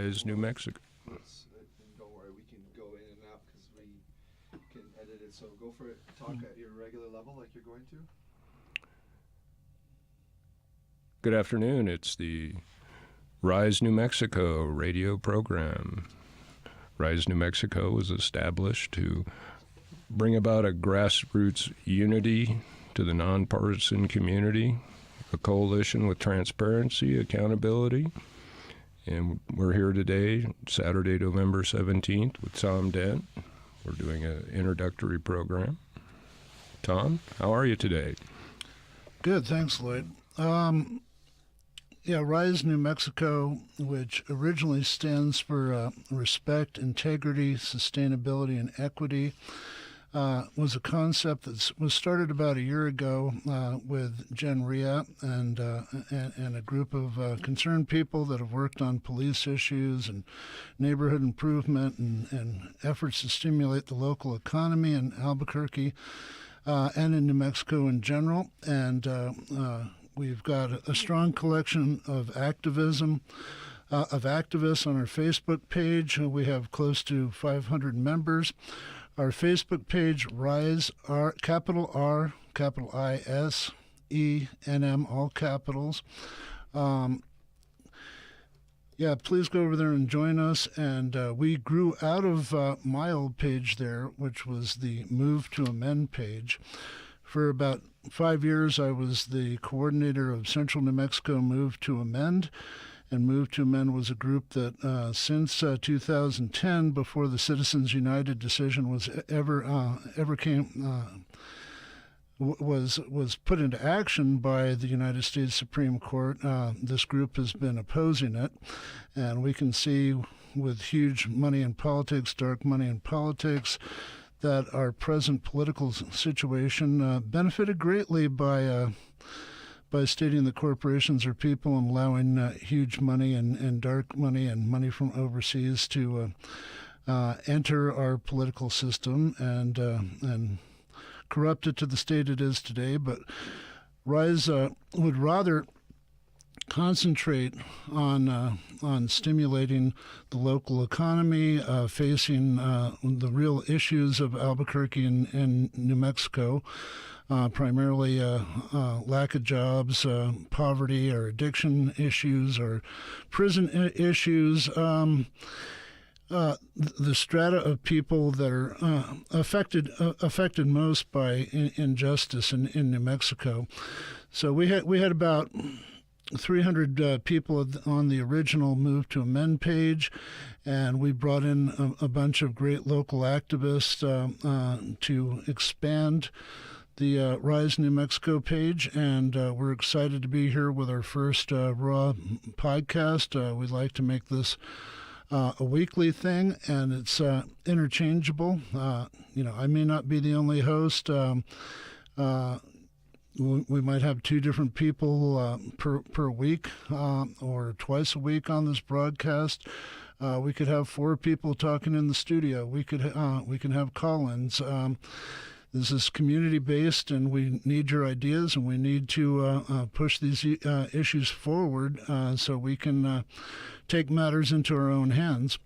Rise, New Mexico. Don't worry, we can go in and out because we can edit it. So go for it. Talk at your regular level like you're going to. Good afternoon. It's the Rise, New Mexico radio program. Rise, New Mexico was established to bring about a grassroots unity to the nonpartisan community, a coalition with transparency, accountability. And we're here today, Saturday, November 17th, with Tom Dent. We're doing an introductory program. Tom, how are you today? Good, thanks, Lloyd. Rise New Mexico, which originally stands for respect, integrity, sustainability, and equity, was a concept that was started about a year ago with Jen Ria and a group of concerned people that have worked on police issues and neighborhood improvement and efforts to stimulate the local economy in Albuquerque and in New Mexico in general. And we've got a strong collection of activism, of activists on our Facebook page. We have close to 500 members. Our Facebook page, Rise, capital R, capital I-S-E-N-M, all capitals. Please go over there and join us. And we grew out of my old page there, which was the Move to Amend page. For about 5 years, I was the coordinator of Central New Mexico Move to Amend. And Move to Amend was a group that since 2010, before the Citizens United decision was was put into action by the United States Supreme Court, this group has been opposing it. And we can see with huge money in politics, dark money in politics, that our present political situation benefited greatly by stating that corporations are people and allowing huge money and dark money and money from overseas to enter our political system and corrupt it to the state it is today. But Rise would rather concentrate on stimulating the local economy, facing the real issues of Albuquerque and New Mexico. Primarily lack of jobs, poverty, or addiction issues, or prison issues. The strata of people that are affected most by injustice in New Mexico. So we had about 300 people on the original Move to Amend page, and we brought in a bunch of great local activists to expand the Rise New Mexico page, and we're excited to be here with our first Raw podcast. We'd like to make this a weekly thing, and it's interchangeable. I may not be the only host. We might have two different people per week or twice a week on this broadcast. We could have 4 people talking in the studio. We can have call-ins. This is community-based, and we need your ideas, and we need to push these issues forward so we can take matters into our own hands.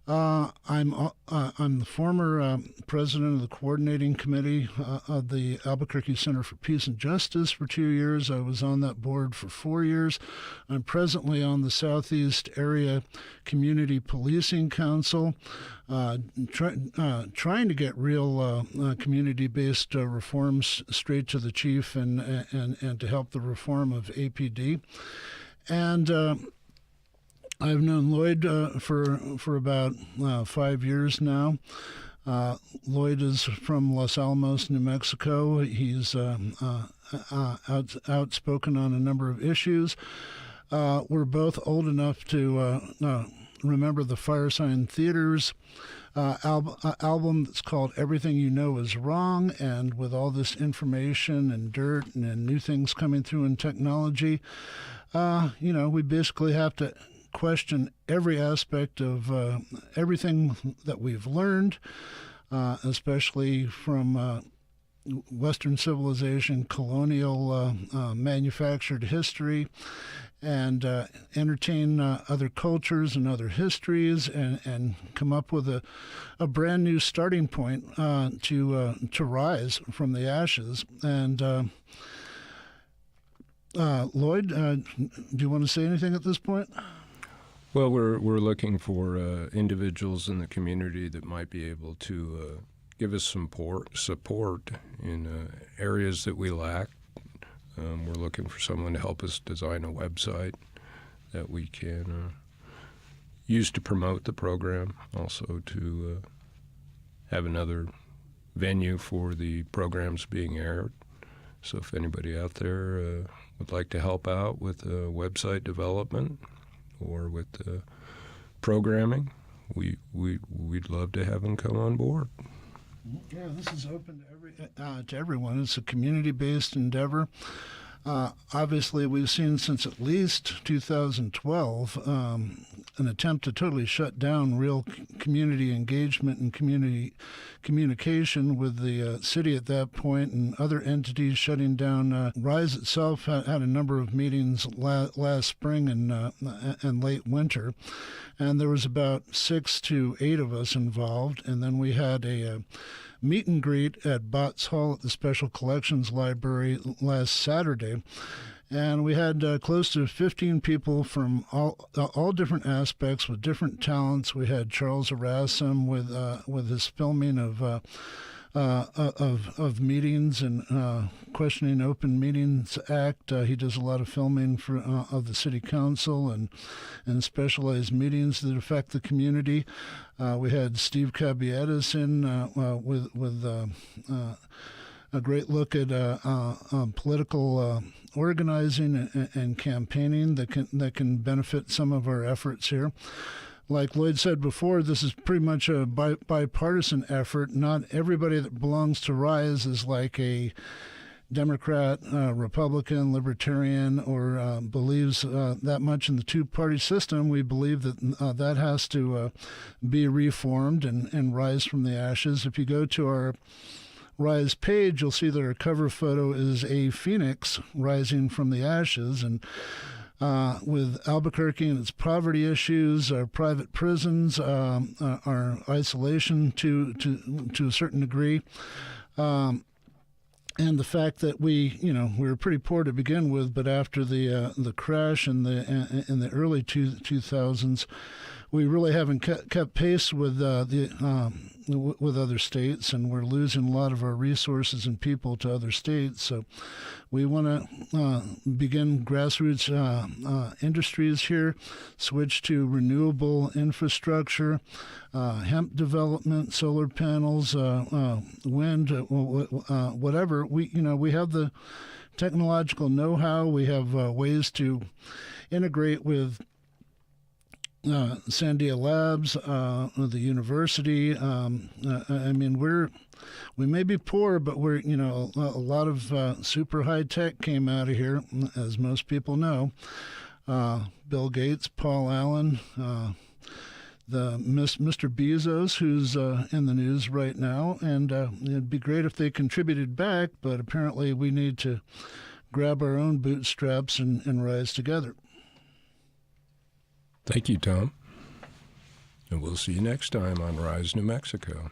I'm the former president of the coordinating committee of the Albuquerque Center for Peace and Justice for 2 years. I was on that board for 4 years. I'm presently on the Southeast Area Community Policing Council, trying to get real community-based reforms straight to the chief and to help the reform of APD. And I've known Lloyd for about 5 years now. Lloyd is from Los Alamos, New Mexico. He's outspoken on a number of issues. We're both old enough to remember the Firesign Theater's album that's called Everything You Know Is Wrong. And with all this information and dirt and new things coming through in technology, we basically have to question every aspect of everything that we've learned, especially from Western civilization, colonial manufactured history, and entertain other cultures and other histories, and come up with a brand new starting point to rise from the ashes. And Lloyd, do you want to say anything at this point? Well, we're looking for individuals in the community that might be able to give us some support in areas that we lack. We're looking for someone to help us design a website that we can use to promote the program, also to have another venue for the programs being aired. So if anybody out there would like to help out with website development or with programming, we'd love to have them come on board. Yeah, this is open to everyone. It's a community-based endeavor. Obviously, we've seen since at least 2012 an attempt to totally shut down real community engagement and community communication, with the city at that point and other entities shutting down. RISE itself had a number of meetings last spring and late winter, and there was about 6 to 8 of us involved. And then we had a meet and greet at Botts Hall at the Special Collections Library last Saturday. And we had close to 15 people from all different aspects with different talents. We had Charles Erasum with his filming of meetings and Questioning Open Meetings Act. He does a lot of filming of the City Council and specialized meetings that affect the community. We had Steve Cabietas in with a great look at political organizing and campaigning that can benefit some of our efforts here. Like Lloyd said before, this is pretty much a bipartisan effort. Not everybody that belongs to RISE is like a Democrat, Republican, Libertarian, or believes that much in the two-party system. We believe that that has to be reformed and rise from the ashes. If you go to our RISE page, you'll see that our cover photo is a phoenix rising from the ashes, and with Albuquerque and its poverty issues, our private prisons, our isolation to a certain degree, and the fact that we were pretty poor to begin with, but after the crash in the early 2000s, we really haven't kept pace with with other states, and we're losing a lot of our resources and people to other states. So we want to begin grassroots industries here, switch to renewable infrastructure, hemp development, solar panels, wind, whatever. We have the technological know-how. We have ways to integrate with Sandia Labs, the university. I mean, we may be poor, but we're a lot of super high tech came out of here, as most people know. Bill Gates, Paul Allen, the Mr. Bezos, who's in the news right now, and it'd be great if they contributed back, but apparently we need to grab our own bootstraps and rise together. Thank you, Tom. And we'll see you next time on Rise New Mexico.